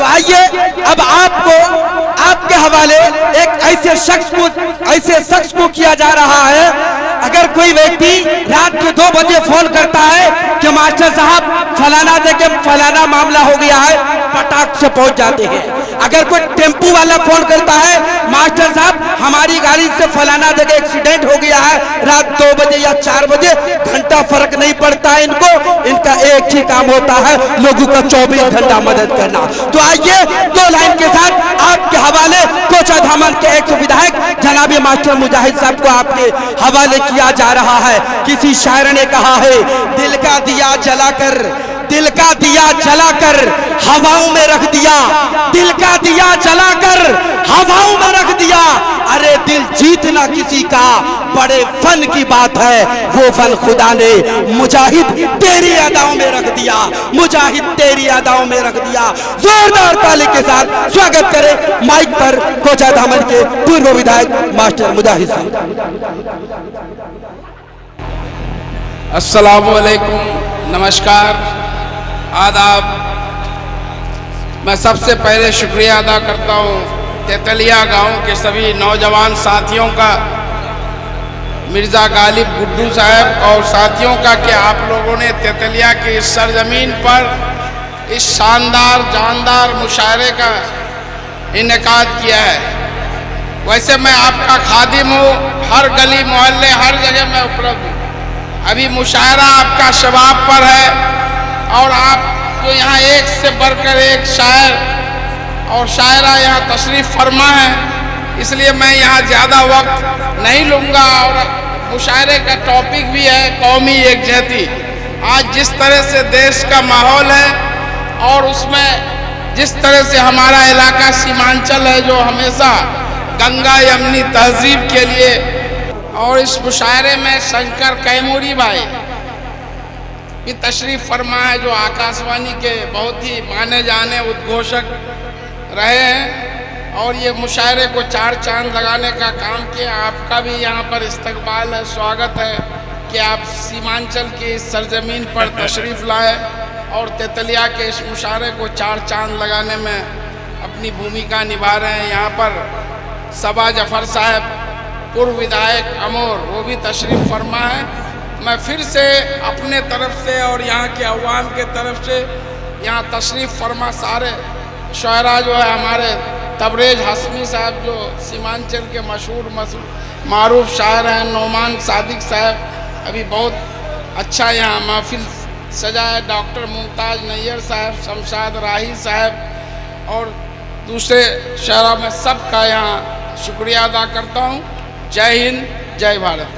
आइए अब आपको आपके हवाले एक ऐसे शख्स को किया जा रहा है। अगर कोई व्यक्ति रात के 2 बजे फोन करता है कि मास्टर साहब फलाना जगह फलाना मामला हो गया है, पटाख से पहुंच जाते हैं। अगर कोई टेम्पू वाला फोन करता है मास्टर साहब हमारी गाड़ी से फलाना जगह एक्सीडेंट हो गया है, रात 2 बजे या 4 बजे घंटा फर्क नहीं पड़ता है इनको, इनका एक ही काम होता है लोगों का 24 घंटा मदद करना। तो आइए 2 लाइन के साथ आपके हवाले कोचाधामन के एक विधायक जनाबी मास्टर मुजाहिद साहब को आपके हवाले किया जा रहा है। किसी शायर ने कहा है दिल का दिया जलाकर हवाओं में रख दिया, दिल का दिया जलाकर हवाओं में रख दिया। अरे दिल जीतना किसी का बड़े फन की बात है, वो फन खुदा ने मुजाहिद तेरी अदाओं में रख दिया, मुजाहिद तेरी अदाओं में रख दिया। जोरदार ताली के साथ स्वागत करें माइक पर कोचाधामन के पूर्व विधायक मास्टर मुजाहिद साहब। अस्सलामु अलैकुम, नमस्कार, आदाब। मैं सबसे पहले शुक्रिया अदा करता हूँ तेतलिया गांव के सभी नौजवान साथियों का, मिर्ज़ा गालिब गुड्डू साहब और साथियों का कि आप लोगों ने तेतलिया की इस सरजमीन पर इस शानदार जानदार मुशायरे का इनेकाद किया है। वैसे मैं आपका खादिम हूँ, हर गली मोहल्ले हर जगह मैं उपलब्ध हूँ। अभी मुशायरा आपका शबाब पर है और आप जो यहाँ एक से बढ़कर एक शायर और शायरा यहाँ तशरीफ़ फरमा है, इसलिए मैं यहाँ ज़्यादा वक्त नहीं लूँगा। और मुशायरे का टॉपिक भी है कौमी एकजहती। आज जिस तरह से देश का माहौल है और उसमें जिस तरह से हमारा इलाका सीमांचल है जो हमेशा गंगा यमुनी तहजीब के लिए, और इस मुशायरे में शंकर कैमूरी भाई भी तशरीफ़ फरमा है जो आकाशवाणी के बहुत ही माने जाने उद्घोषक रहे हैं और ये मुशायरे को 4 चांद लगाने का काम किया। आपका भी यहाँ पर इस्तकबाल है, स्वागत है कि आप सीमांचल की इस सरजमीन पर तशरीफ़ लाए और तेतलिया के इस मुशायरे को 4 चांद लगाने में अपनी भूमिका निभा रहे हैं। यहाँ पर सबा जफर साहब पूर्व विधायक अमोर, वो भी तशरीफ़ फरमा है। मैं फिर से अपने तरफ से और यहाँ के अवाम के तरफ से यहाँ तशरीफ़ फरमा सारे शायरा जो है हमारे तबरेज हसमी साहब जो सीमांचल के मशहूर मारूफ शायर हैं, नोमान सादिक साहब अभी बहुत अच्छा यहाँ महफिल सजा है, डॉक्टर मुमताज़ नैयर साहब, शमशाद राही साहब और दूसरे शायरा में सबका यहाँ शुक्रिया अदा करता हूँ। जय हिंद, जय भारत।